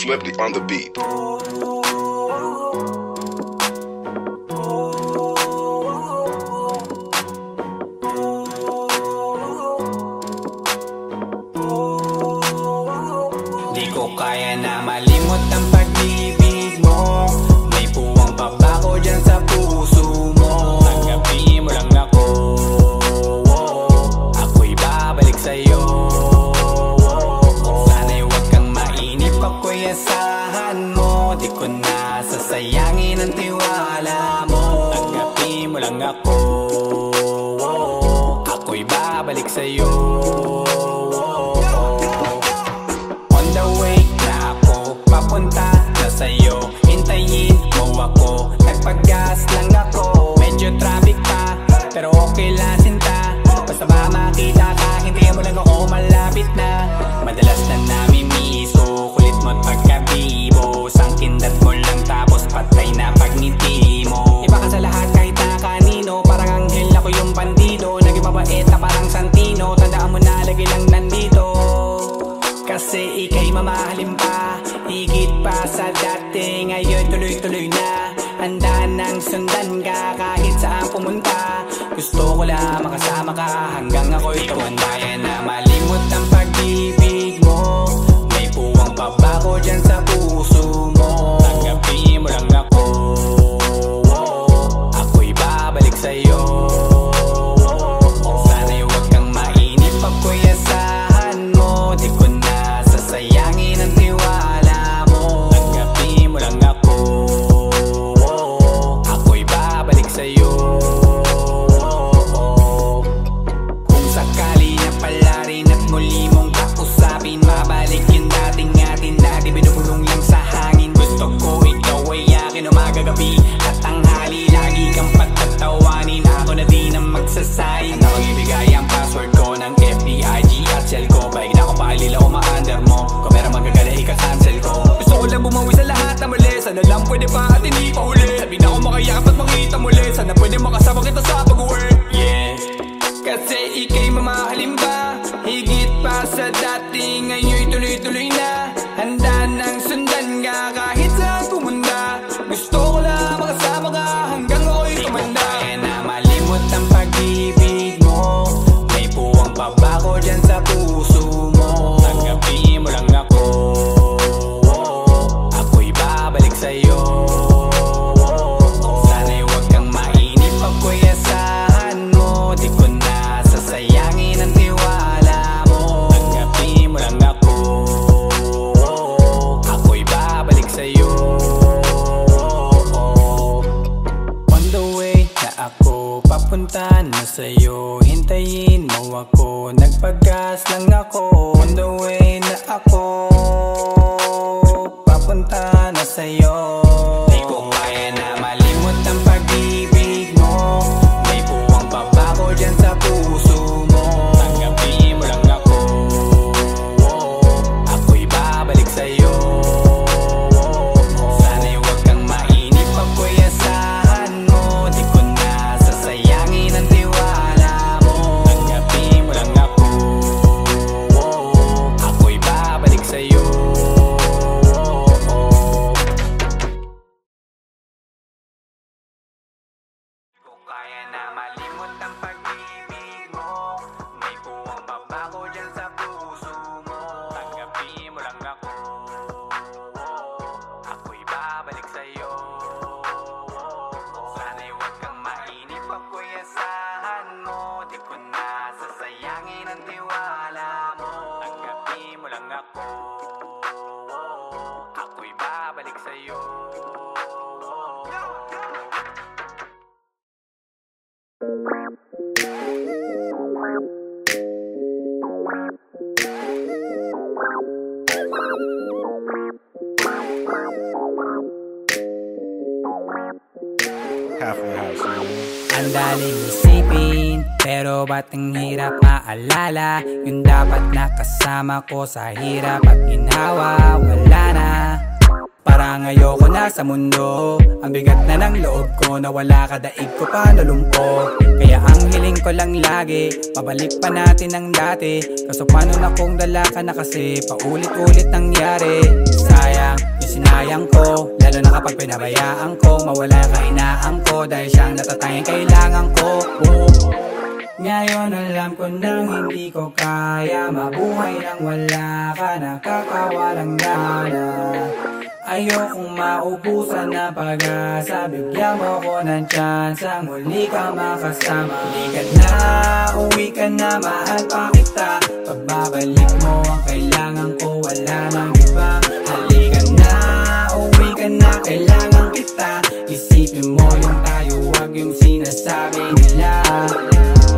Lefty on the beat. Di ko kaya na malimot ang pag-ibig mo. May puwang pa ba ko dyan sa puso mo? Tanggapin mo lang ako, ako'y babalik sa'yo. Sana'y huwag kang mainip, ako'y asahan mo. Di ko na sasayangin ang tiwala mo. Tanggapin mo lang ako, ako'y babalik sa'yo. Papunta na sa'yo, hintayin mo ako. Nagpag-gas lang ako, medyo traffic pa, pero okay lang sinta. Basta ba makita ka, hintayin mo lang ako, malapit na. Madalas na namimiso, kulit mo't pagkabibo. Sangkindat mo lang tapos patay na pagngiti mo. Iba ka sa lahat kahit na kanino, parang anghel ako yung bandido. Naging mabait na parang Santino, tandaan mo na lagi lang nandito. Kasi ika'y mamahalin pa, higit pa sa dati. Ngayon tuloy-tuloy na, handa nang sundan ka kahit saan pumunta. Gusto ko lang makasama ka hanggang ako'y tumanda. Kaya na malimot ang pag-ibig mo. May puwang pa ba ko dyan sa puso mo? Tanggapin mo lang ako, ako'y babalik sa'yo. Sana'y huwag kang mainip, ako'y asahan mo. Di ko na sasayangin ang tiwala mo. Tanggapin mo lang ako, ako'y babalik sa'yo. Kung sakali na pala rin at muli mong kausapin, mabalik yung dating atin dati binubulong lang sa hangin. Gusto ko ikaw ay akin umaga-gabi at tanghali, lagi kang pagtatawanin. Ako na din ang magsasayin na mag-ibigay ang password ko ng FB, IG at cell ko. Baig na ako paalila o ma-under mo, kung meron magagala ika-cancel ko. Gusto ko lang bumawi sa lahat na mali, sana lang pwede pa at hindi pa huli. Sabi na ako makayakap at makita muli, sana pwede makasama kita sa pag-work. Yeah, kasi ika'y mamahalin ba, higit pa sa dati. Ngayon'y tuloy-tuloy na, handa nang sundan ka kahit saan pumunta. Gusto ko lang makasama ka hanggang ako'y tumanda. Kaya na malimot ang pag-ibig mo. May puwang pa ba ko dyan sa puso mo? Tanggapin mo lang ako, ako'y babalik sa'yo. Sana'y huwag kang mainip, ako'y asahan mo. Di ko na sasayangin ang tiwala mo. Tanggapin mo lang ako, ako'y babalik sa'yo. On the way na ako, papunta na sa'yo, hintayin mo ako. Nagpag-gas lang ako. On the way na ako, papunta na sa'yo. Di ko kaya na malimot ang pag-ibig mo. May puwang pa ba ko dyan sa puso mo? Tanggapin mo lang ako, ako'y babalik sa'yo. Sana'y huwag kang mainip, ako'y asahan mo. Di ko na sasayangin ang tiwala mo. Tanggapin mo lang ako, ako'y babalik sa'yo. Kung kaya na malimot ang pag-ibig mo. May puwang pa ba ko dyan sa puso mo? Tanggapin mo lang ako, ako'y babalik sa'yo. Sana'y huwag kang mainip, ako'y asahan mo. Di ko na sasayangin ang tiwala mo. Tanggapin mo lang ako, ako'y babalik sa'yo. Ang daling isipin, pero ba't ang hirap maalala? Yung dapat nakasama ko sa hirap at ginhawa, wala na. Para lang, ayoko na sa mundo. Ang bigat na ng loob ko, nawala ka, daig ko pa nalumpo. Kaya ang hiling ko lang lagi, pabalik pa natin ang dati. Kaso paano na kung dala ka na kasi paulit-ulit nangyari. Sayang, yung sinayang ko, lalo na kapag pinabayaan ko. Mawala ka inaan ko, dahil siyang natatanging kailangan ko. Ngayon alam ko nang hindi ko kaya mabuhay nang wala ka, nakakawalang gana. Ayokong maubusan na pag-asa, bigyan mo ko ng chance ang muli ka makasama. Halika na, uwi ka na, mahal pa kita. Pagbabalik mo ang kailangan ko, wala nang iba. Halika na, uwi ka na, kailangan kita. Isipin mo yung tayo, wag yung sinasabi nila.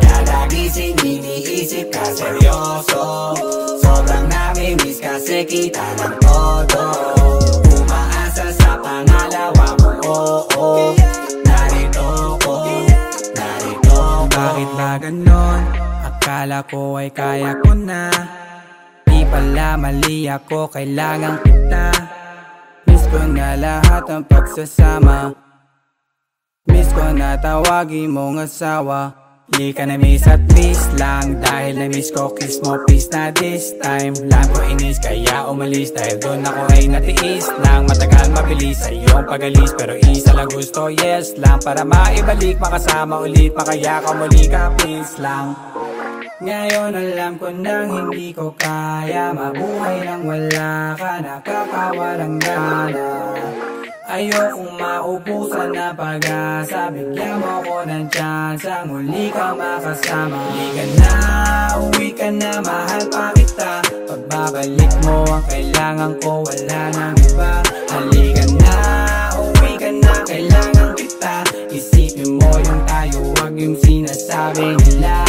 Kada gising iniisip ka seryoso, sobrang nami-miss kasi kita ng todo. Umaasa sa pangalawa mo, oo. Narito ko, narito ko. Bakit ba ganon? Akala ko ay kaya ko na. Di pala mali ako, kailangan kita. Miss ko na lahat ng pagsasama. Miss ko na tawagin mong asawa. Di ka na miss at please lang, dahil na miss ko kiss mo please na this time. Lang ko inis kaya umalis, dahil doon ako ay natiis lang. Matagal mabilis sa iyong pagalis, pero isa lang gusto, yes lang. Para maibalik, makasama ulit, makaya ka muli ka please lang. Ngayon alam ko nang hindi ko kaya mabuhay nang wala ka, nakakawalang gana. Ayokong maubusan na pag-asa, bigyan mo ko ng chance ang muli ka makasama. Halika na, uwi ka na, mahal pa kita. Pagbabalik mo ang kailangan ko, wala nang iba. Halika na, uwi ka na, kailangan kita. Isipin mo yung tayo, wag yung sinasabi nila.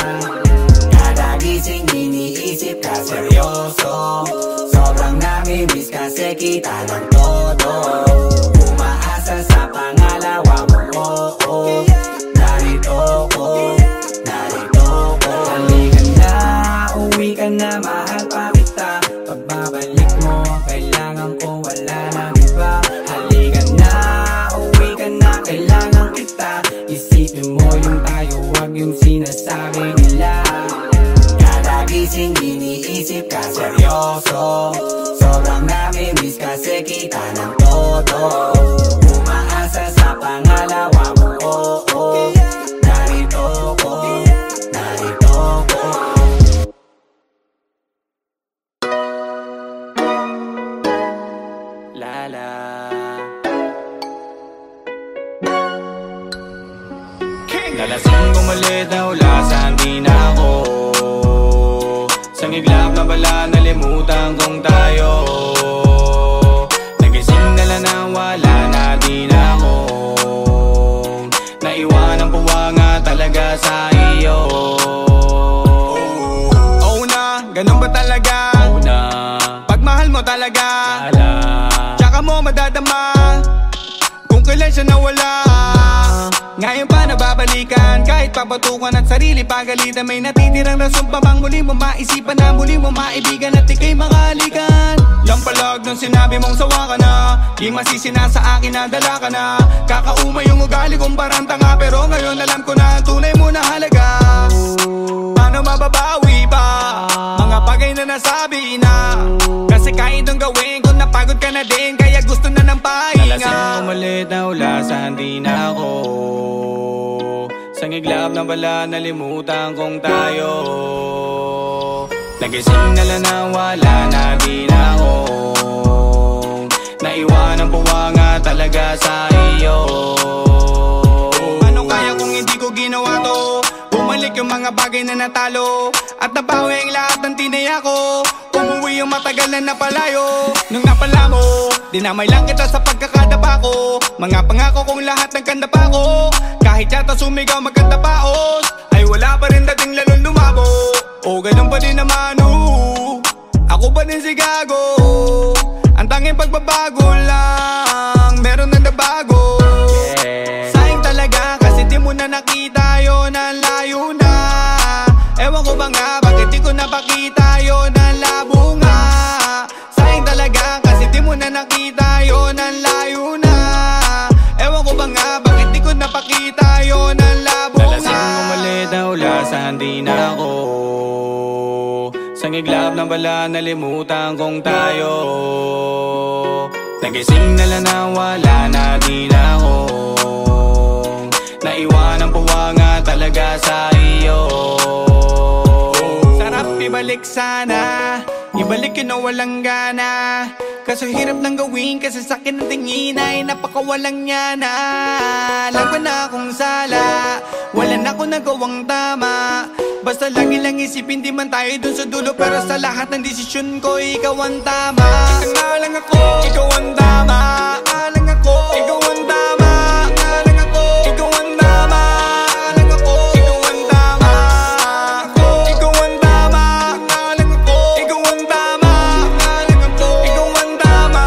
Kada gising iniisip ka seryoso, sobrang nami-miss kasi kita ng todo. Sa pangalawa mo, oo. Narito ko, narito ko. Halika na, uwi ka na, mahal pa kita. Pagbabalik mo ang kailangan ko, wala nang iba. Halika na, uwi ka na, kailangan kita. Isipin mo yung tayo, wag yung sinasabi nila. Kada gising iniisip ka seryoso, sobrang nami-miss kasi kita ng todo. Sa pangalawa mo, oo. Narito ko, narito ko. Lala. Nalasing umalit na ulasan, di na ako. Sa iglap na bala, nalimutan kong tayo. Nagising na lang na wala na, di na ako. Naiwan ang puwanga talaga sa iyo. Oh na, ganun ba talaga? Oh na, pagmahal mo talaga. Tsaka mo madadama kung kailan siya nawala. Ngayon pa nababalikan, kahit papatukan at sarili pagalitan. May natitirang rason pa bang muli mo maisipan na muli mo maibigan at ika'y makahalikan. Yang palag nung sinabi mong sawa ka na, di masisi na sa akin na dala ka na. Kakaumay yung ugali kong parang tanga, pero ngayon alam ko na ang tunay mo na halaga. Paano mababawi pa mga bagay na nasabi na? Kasi kahit nung gawin ko napagod ka na din, kaya gusto na ng pahinga. Nalasing umalit na ulasan, di na ako. Sa iglap na bala, nalimutan kong tayo. Nagising na lang na wala na, di na ako. Naiwan ang puwanga talaga sa iyo. Ano kaya kung hindi ko ginawa to? Bumalik yung mga bagay na natalo, at nabawi ang lahat ng tinaya ko. Umuwi yung matagal na napalayo. Nung napala mo, dinamay lang kita sa pagkakadapa ko. Mga pangako kong lahat ng kandapa ko. Kahit yata sumigaw magkanta paos, ay wala pa rin dating lalong lumabo. O ganun pa din naman, ako pa din si gago. Ang tanging pagbabago lang, meron na nabago. Sayang talaga kasi di mo na nakita yun, ang layo na. Ewan ko ba nga, bakit di ko napakita yun, ang labo nga. Sayang talaga kasi di mo na nakita yun, ang layo. Parang iglap na pala, nalimutan kong tayo. Nagising na lang na wala na din ako. Naiwan ang puwanga talaga sa iyo. Sarap ibalik sana, ibalik yun na walang gana. Kaso hirap nang gawin kasi sa'kin ang tingin ay napakawalang niya na. Alam ko na akong sala, wala na ako nagawang tama. Basta lagi lang isipin di man tayo dun sa dulo. Pero sa lahat ng desisyon ko ikaw ang tama. Ito na lang ako, ikaw ang tama. Alang ako, ikaw ang tama. Alang ako, ikaw ang tama. Alang ako, ikaw ang tama. Ikaw ang tama. Alang ako, ikaw ang tama. Alang ako, ikaw ang tama.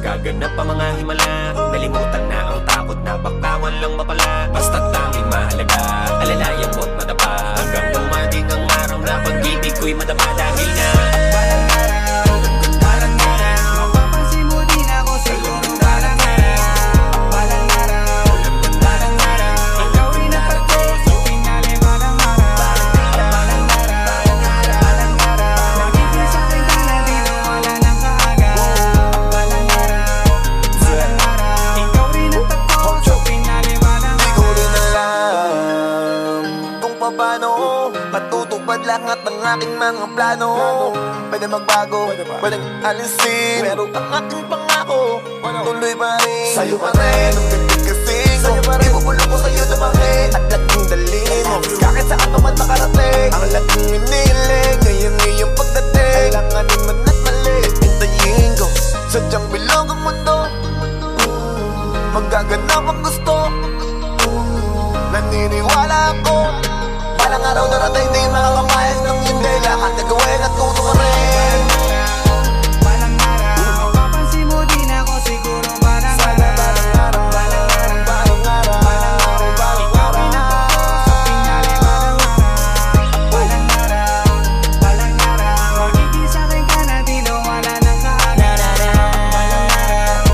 Gaganap pa mga himala, nalimutan na ang takot na bakbawan lang mapala. Basta't tanging mahalaga, alalayan mo't madapa. Hanggang dumating ang araw na pag-ibig ko'y madapa. Dahil na balang araw, balang araw, mapapansin mo din ako siguro. Balang araw, balang araw, balang araw, ikaw rin at ako sa pinali. Balang araw, balang araw, balang araw, nagiging sa'kin ka na din ang wala ng kaaga. Balang araw, balang araw, ikaw rin at ako sa pinali. Balang araw, di ko rin alam kung paano matutupad lahat ng aking mga plano. Pwede magbago, pwedeng alisin, pero ang aking pangako tuloy pa rin. Sa'yo pa rin, ang titikasing sa'yo pa rin, ibubulong ko sa'yo lumaking at laging dalhin mo. Kahit saan ka man makarating, ang laging iniling ngayon iyong pagdating. Kailanganin man at mali, hintayin ko. Sadyang bilog ang mundo, magaganap ang gusto. Naniniwala ako, balang araw darating di makakamayas ng hindi. Lahat na gawin at tuto ka rin. Balang araw, mapapansin mo din ako siguro. Balang araw, balang araw, balang araw, balang araw, ikaw rin ako sa pinali. Balang araw, balang araw, balang araw, magiging sa'kin ka na di na wala ng kaaga. Balang araw,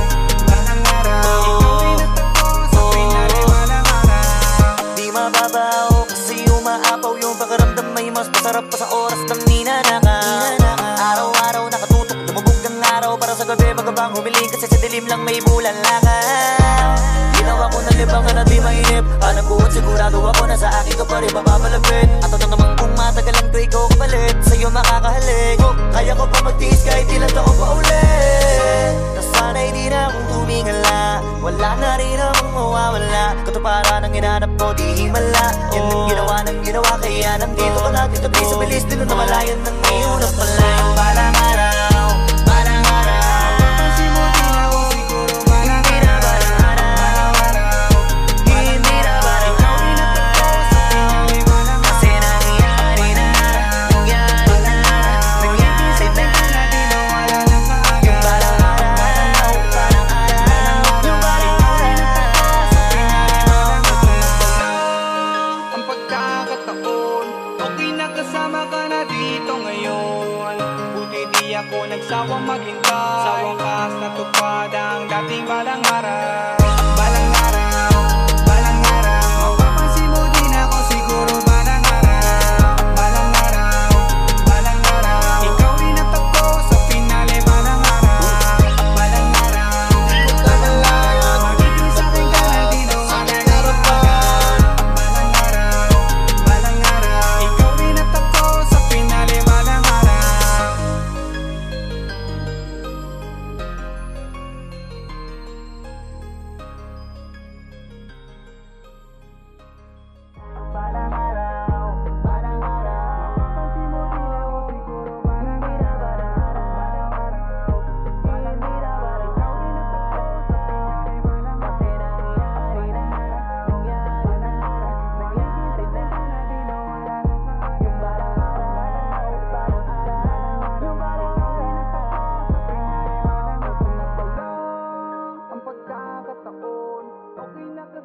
balang araw, ikaw rin at ako sa pinali. Balang araw, di mababaw kasi umaapaw yung pakiramdam. May mas masarap pa sa oras ng ninanakaw. Araw-araw nakatutok, lumubog ang araw. Para sa gabi magabang humiling kasi sa dilim lang may bulan langaw. Ginawa ko ng libangan na di mainip. Alam ko at sigurado ako na sa akin ka pa rin mapapalapit. At ano naman kung matagalan ko ikaw kapalit, sa'yo makakahalik. Kaya ko pa magtiis kahit ilan taon pa ulit. Nasanay di na akong tumingala, wala na rin akong mawawala. Katuparan ang hinanap ko di himala. Yan ang ginawa ng ginawa, kaya nandito ka natin tabi sa bilis. Dito na malayan ng ngayon at malayo. Balang araw, balang araw, mapapansin mo din ako siguro. Balang araw, balang araw, hindi na balang araw sa pinali. Balang araw, kasi nangyari na, nangyari na, nangyari na, di na wala ng kaaga.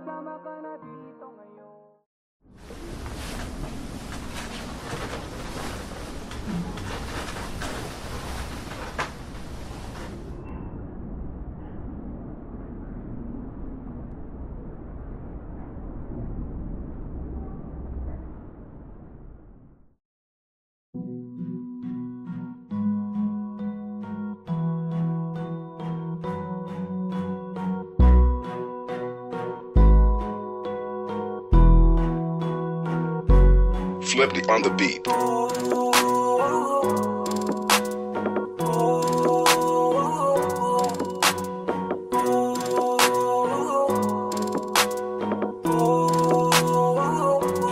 kasama ka na dito ngayon. Flipped on the beat.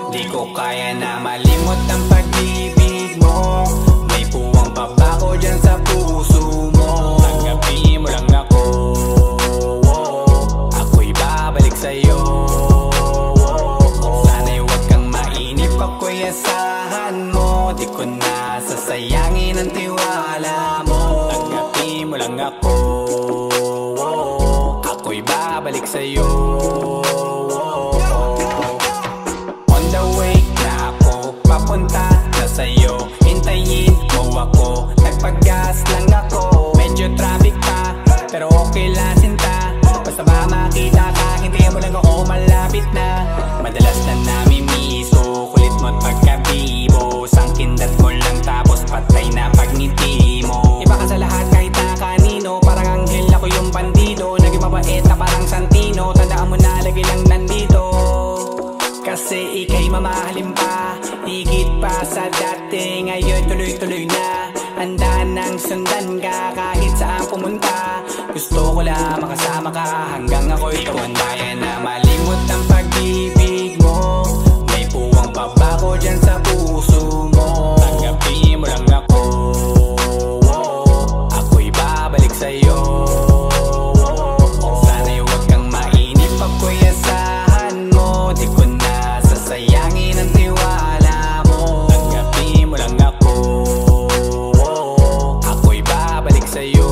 Di ko kaya na malimot ang pag-ibig mo. May puwang pabako dyan sa puso mo. Tanggapin mo lang ako, ako'y babalik sa'yo. Sana'y huwag kang mainip, ako'y asahan mo. Di ko na sasayangin ang tiwala mo. Tanggapin mo lang ako, ako'y babalik sa'yo. Papunta na sa'yo, hintayin mo ako. Nagpag-gas lang ako, medyo traffic pa, pero okay lang sinta. Basta ba makita ka, hintayin mo lang ako, malapit na. Madalas na namimiso, kulit mo't pagkabibo. Sangkindat mo lang tapos patay na pagngiti mo. Iba ka sa lahat kahit na kanino, parang anghel ako yung bandido. Naging mabait na parang Santino, tandaan mo na lagi lang nandito. Kasi ika'y mamahalin pa, higit pa sa dati. Ngayon tuloy-tuloy na, handa nang sundan ka kahit saan pumunta. Gusto ko lang makasama ka hanggang ako'y tumanda. Kaya na malimot ang pag-ibig mo. May puwang pabako dyan sa puso mo. Tanggapin mo lang ako, ako'y babalik sa'yo. Sana'y huwag kang mainip, ako'y asahan mo. Di ko na sasayangin ang tiwala mo. Tanggapin mo lang ako, ako'y babalik sa'yo.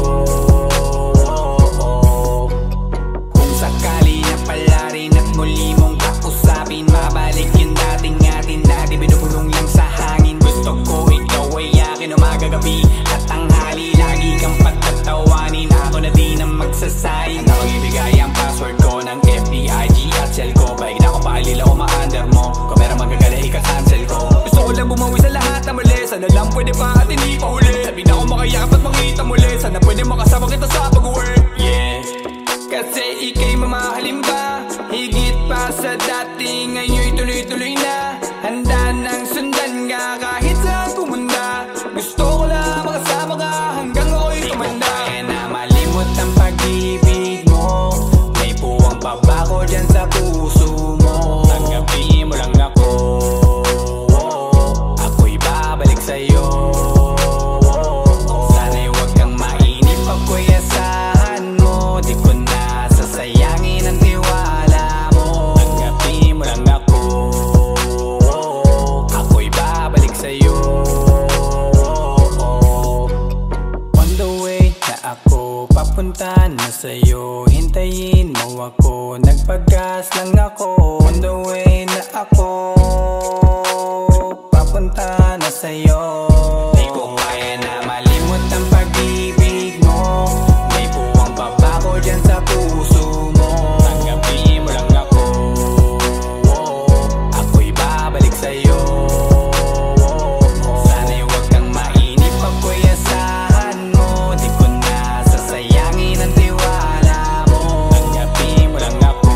Kung sakali na pala rin at muli mong kausapin, mabalik yung dating atin na di binubulong lang sa hangin. Gusto ko ikaw ay akin umagagabi at tanghali. Lagi kang pagtatawanin, ako na din ang magsasayang. Handa kong ibigay ang password ko ng FBIG at cell ko. Paig na ako paalila o ma-under mo. Kung meron magagala ika-cancel ko. Gusto ko lang bumawi sa lahat na mali. Sana lang pwede pa at hindi pa huli. Sabi na ako makayakap at makita muli. Sana pwede makasama kita sa pag-work. Yeah, kasi ika'y mamahalin pa, higit pa sa dati. Ngayon'y tuloy-tuloy na, handa nang sundan ka kahit saan pumunta. Gusto ko lang makasama ka hanggang ako'y tumanda. Kaya na malimot ang pag-ibig mo. May puwang pabako dyan sa puso mo. Tanggapin mo lang ako, ako'y babalik sa'yo. Sana'y huwag kang mainip, ako'y asahan mo. Di ko na sasayangin ang tiwala mo. Tanggapin mo lang ako, ako'y babalik sa'yo. On the way na ako, papunta na sa'yo, hintayin mo ako. Nagpag-gas lang ako. On the way na ako, papunta na sa'yo. Di ko kaya na malimot ang pag-ibig mo. May puwang pabako dyan sa puso mo. Tanggapin mo lang ako, ako'y babalik sa'yo. Sana'y huwag kang mainip, ako'y asahan mo. Di ko na sasayangin ang tiwala mo. Tanggapin mo lang ako,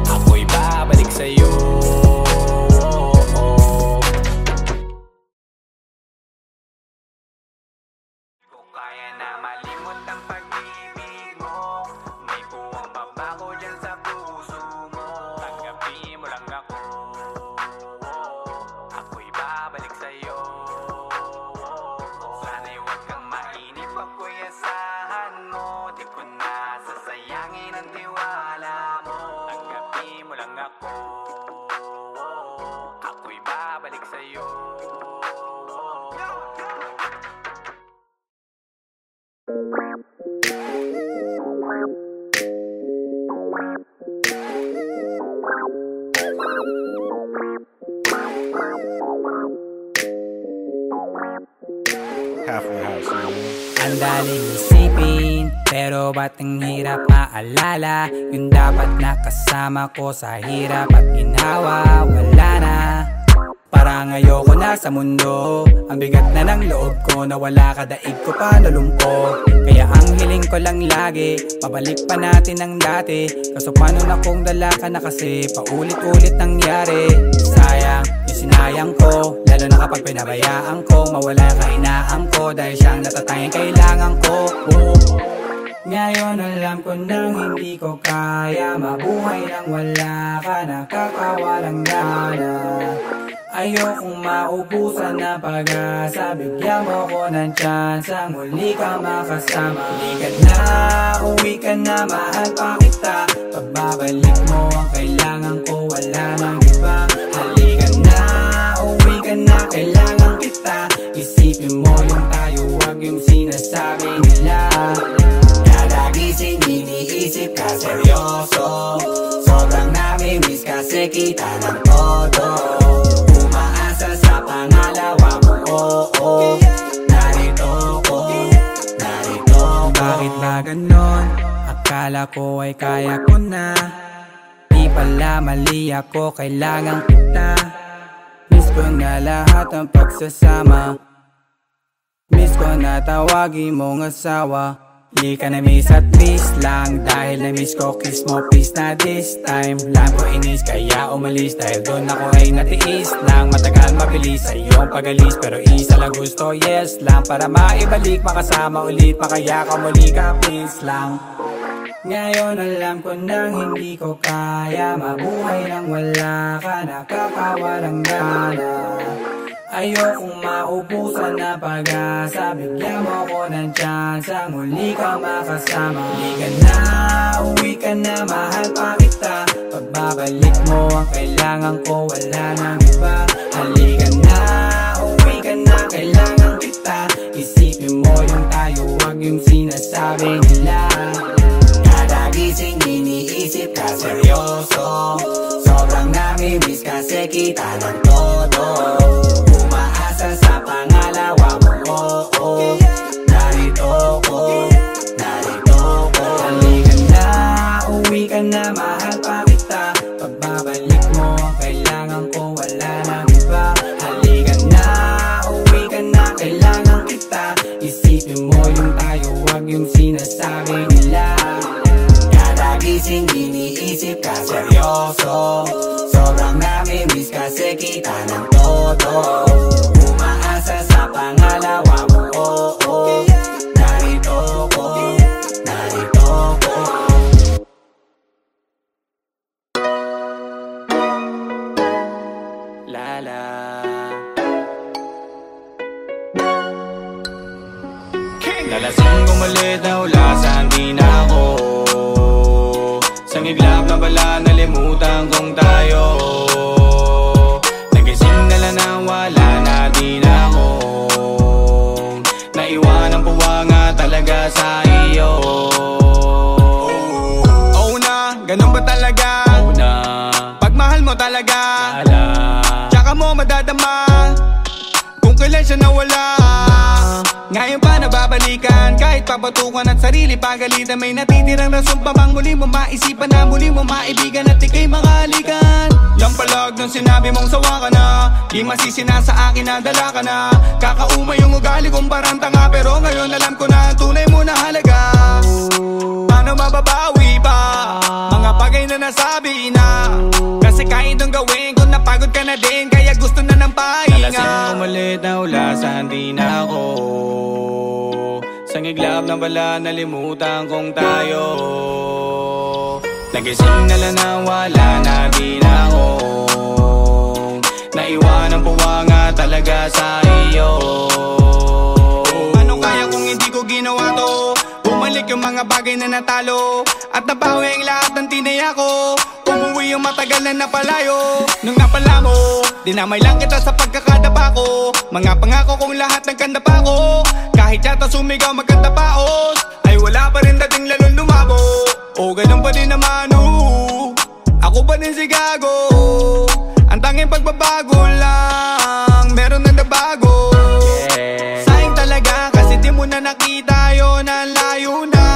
ako'y babalik sa'yo. halfway house. Ang daling isipin, pero ba't ang hirap maalala? Yung dapat nakasama ko sa hirap at ginawa, wala na. Parang ayoko na sa mundo, ang bigat na ng loob ko, nawala ka, daig ko pa nalumpo. Kaya ang hiling ko lang lagi, pabalik pa natin ang dati. Kaso paano na kung dala ka na kasi paulit-ulit nangyari. Sayang yung sinayang ko, lalo na kapag pinabayaan ko. Mawala ka inaam ko, dahil siyang natatayang kailangan ko. Ngayon alam ko nang hindi ko kaya mabuhay nang wala ka, nakakawalang gana. Ayokong maubusan na pag-asa, bigyan mo ko ng chance ang muli ka makasama. Uwi ka na, mahal pa kita. Pagbabalik mo ang kailangan ko, wala nang iba. Halika na, uwi ka na, kailangan kita. Isipin mo yung tayo, wag yung sinasabi nila. Kada gising iniisip ka seryoso, sobrang nami-miss kasi kita ng todo. Sa pangalawa mo, oo, narito ko. Bakit ba ganon? Akala ko ay kaya ko na. Di pala mali ako, kailangan kita. Miss ko na lahat ng pagsasama. Miss ko na tawagin mong asawa. Di ka na-miss at least lang, dahil na-miss ko kiss mo please na this time. Lang ko inis kaya umalis, dahil doon ako ay natiis lang. Matagal mabilis sa iyong pag-alis, pero isa lang gusto, yes lang. Para maibalik, makasama ulit, makaya ka muli ka please lang. Ngayon alam ko nang hindi ko kaya mabuhay nang wala ka, nakakawalang gana. Ayokong maubusan na pag-asa, bigyan mo ko ng chance ang muli ka makasama. Halika na, uwi ka na, mahal pa kita. Pagbabalik mo ang kailangan ko, wala nang iba. Halika na, uwi ka na, kailangan kita. Isipin mo yung tayo, wag yung sinasabi nila. Kada gising iniisip ka seryoso, sobrang nami-miss kasi kita ng todo. Sa pangalawa mo, oo, narito ko. Halika na, uwi ka na, mahal pa kita. Pagbabalik mo ang kailangan ko, wala nang iba. Halika na, uwi ka na, kailangan kita. Isipin mo yung tayo, wag yung sinasabi nila. Kada gising iniisip ka seryoso, sobrang nami-miss kasi kita ng todo. Sa pangalawa mo, oo, narito ko. Lala. Nalasing umalit na ulasan, di na ako. Sang iglap na bala, nalimutan kong tayo. Nagising na lang na wala na, di na ako. Naiwanan po nga talaga sa iyo. Oo na, ganun ba talaga? Oo na, pagmahal mo talaga. Wala, tsaka mo madadama kung kailan siya nawala. Ngayon pa nababalikan, kahit papatukan at sarili pagalitan. May natitirang rason pa bang muli mo maisipan na muli mo maibigan at ikay makahalikan? Yang palag nung sinabi mong sawa ka na, di masisi na sa akin na dala ka na. Kakauma yung ugali kong parang tanga, pero ngayon alam ko na ang tunay mo na halaga. Paano mababawi pa mga bagay na nasabi na? Kasi kahit nung gawin ko napagod ka na din, kaya gusto na ng pahinga. Nalasing umalit na ulasan, di na ako. Sang iglap na bala, nalimutan kong tayo. Nagising na lang na wala na, di na ako. Naiwanan po nga talaga sa iyo. Ano kaya kung hindi ko ginawa to? Bumalik yung mga bagay na natalo, at nabawi ang lahat ng tinaya ko. Umuwi yung matagal na napalayo. Nung napala mo, dinamay lang kita sa pagkakadapa ko. Mga pangako kong lahat ng kanda pa ko. Kahit yata sumigaw magkanta paos, ay wala pa rin dating lalong lumabo. O ganun pa din naman, ako pa din si gago. Ang tanging pagbabago lang, meron na nabago. Sayang talaga na nakita yun, ang layo na.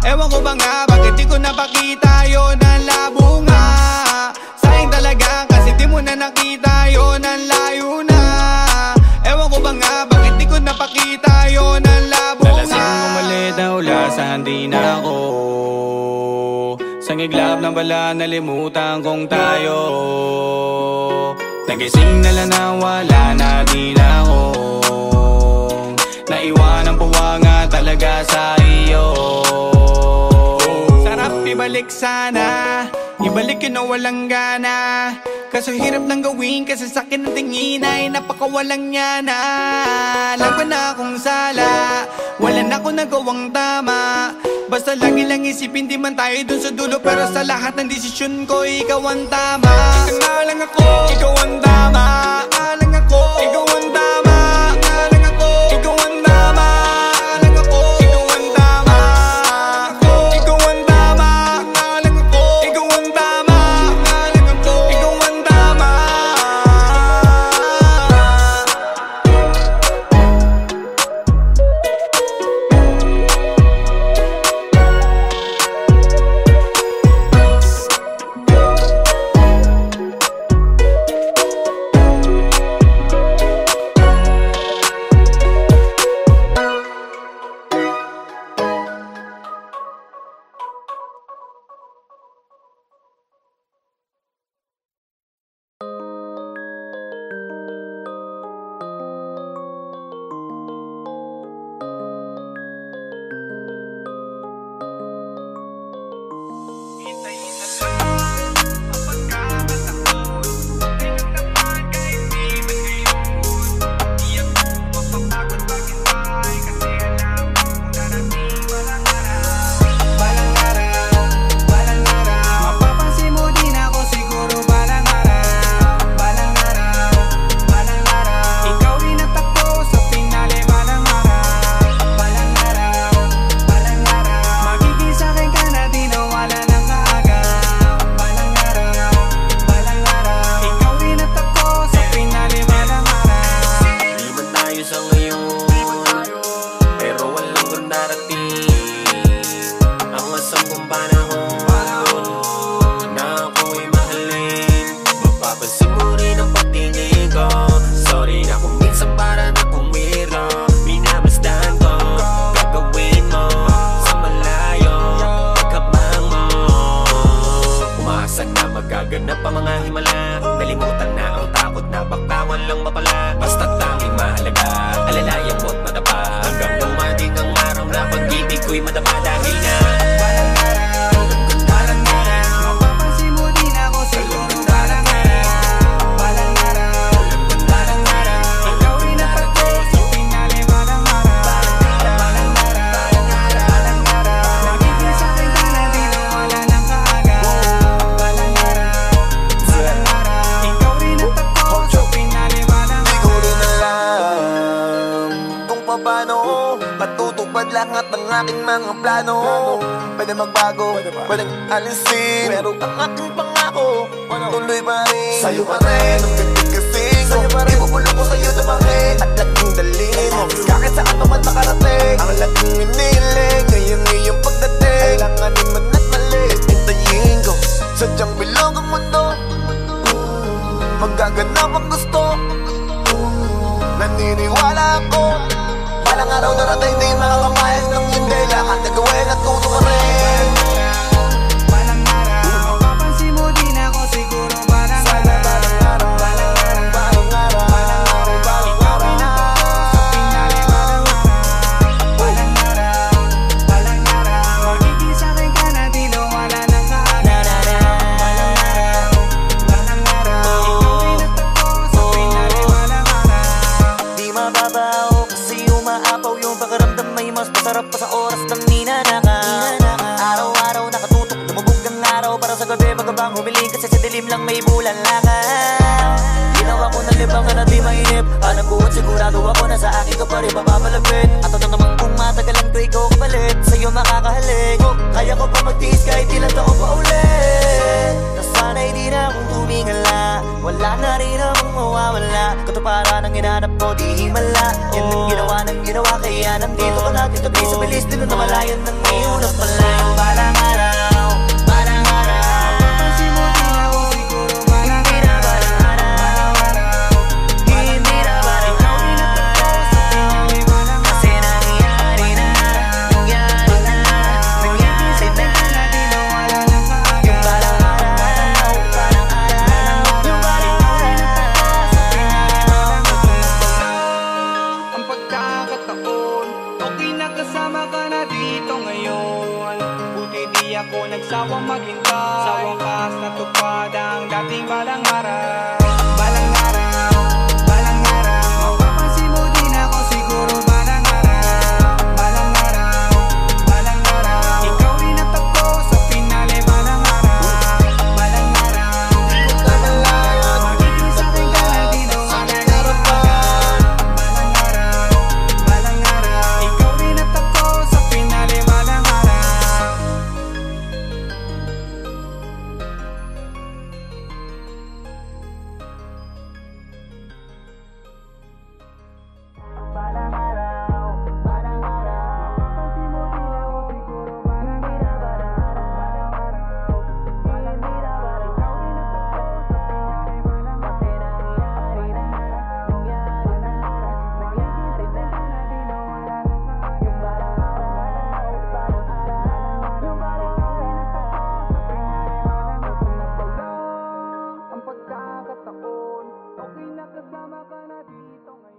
Ewan ko ba nga, bakit di ko napakita yun, ang labo nga. Sayang talaga kasi di mo na nakita yun, ang layo na. Ewan ko ba nga, bakit di ko napakita yun, ang labo nga. Nalasing umalit na ulasan, di na ako. Sa iglap ng bala, nalimutan kong tayo. Nagising na lang na wala na, di na ako. Naiwanan puwa nga talaga sa iyo. Sarap ibalik sana, ibalik yun na walang gana. Kaso hirap nang gawin kasi sa'kin ang tingin ay napakawalang niya na. Laban na akong sala, wala na akong nagawang tama. Basta lagi lang isipin di man tayo dun sa dulo. Pero sa lahat ng desisyon ko, ikaw ang tama. Ika nga lang ako, ikaw ang tama. Nga lang ako, ikaw ang tama. Nga lang ako, ikaw ang tama. Nga lang ako, ikaw ang tama. Ikaw ang tama. Nga lang ako, ikaw ang tama. Nga lang ako, ikaw ang tama. Gaganap pa mga himala, nalimutan na ang takot na baktawan lang mapala. Basta't tanging mahalaga, alalayan mo't madapa. Hanggang dumating ang araw na pag-ibig ko'y madapa. Dahil na balang araw, balang araw, mapapansin mo din ako siguro. Balang araw, balang araw, balang araw, ikaw rin ang pagko sa pinali. Balang araw, balang araw, balang araw, magiging sa'kin ka na di na wala ng kaaga. Balang araw, paano matutupad lahat ng aking mga plano. Pwede magbago, pwede alisin, pero ang aking pangako tuloy pa rin. Sa'yo pa rin, ang pagkikasing sa'yo pa rin, ibubulong ko sa'yo na bakit at laging dalhin kahit saan pa man makarating. Ang laging iniling, ngayon iyong pagdating. Kailanganin man at mali, hintayin ko. Sadyang bilog ang mundo, magaganap ang gusto. Naniniwala ako, balang araw darating din makakamayas ng hindi. Lahat na gawin at tuto ka rin. Balang araw, mapapansin mo din ako siguro. Balang araw, balang araw, balang araw, balang araw, balang araw, ikaw rin ako sa pinali. Balang araw, balang araw, balang araw, magiging sa'kin ka na di na wala ng kaaga. Balang araw, balang araw, ikaw rin ako sa pinali. Balang araw, di mababaw kasi umaapaw yung pakiramdam, may mas masarap pa sa oras ng ninanakaw. Araw-araw nakatutok, lumubog ang araw para sa gabi magabang humiling kasi sa dilim lang may bulan langaw. Ginawa ko ng libangan at di mainip, hanap ko at sigurado ako na sa akin ka pa rin mapapalapit. At ano naman kung matagalan ko ikaw kapalit, sa'yo makakahalik. Kaya ko pa magtiis kahit ilang taon pa ulit. Nasanay di na akong tumingala, wala na rin akong mawawala. Katuparan ang hinanap ko di himala, yan ang ginawa kaya nang di tabi sa bilis, di na namalayan ng ngayon at malayang balang araw. Balang araw, mapapansin mo din ako siguro balang araw. Hindi na balang araw, hindi na totoo sa pinali balang araw. Kasi nangyari na, nangyari na, nangyari na. Di na wala ng kaaga. Yung balang araw, balang araw, yung balang araw sa pinali balang araw. Ang pagkakataon, okay na kasama ka na dito ngayon. Buti di ako nagsawang maghintay. Sa wakas natupad ang dating balang araw. Balang araw, balang araw, mapapansin mo din ako siguro balang araw. Balang araw, balang araw, ikaw rin ang takbo sa pinali balang araw. Balang araw, di ko tamalayan, magiging sa'kin ka na di na wala ng harapan. Balang araw, balang araw, ikaw rin ang takbo sa pinali balang araw. Balang araw, balang araw, mapapansin mo din ako siguro balang araw. Balang araw, ikaw din ang takbo sa pinali balang araw. Kasi nangyari na, nangyari na, nangyari na. Di na wala ng kaaga. Yung balang araw, balang araw, yung balang araw sa pinali balang araw. Ang pagkakataon, okay na kasama ka na dito ngayon.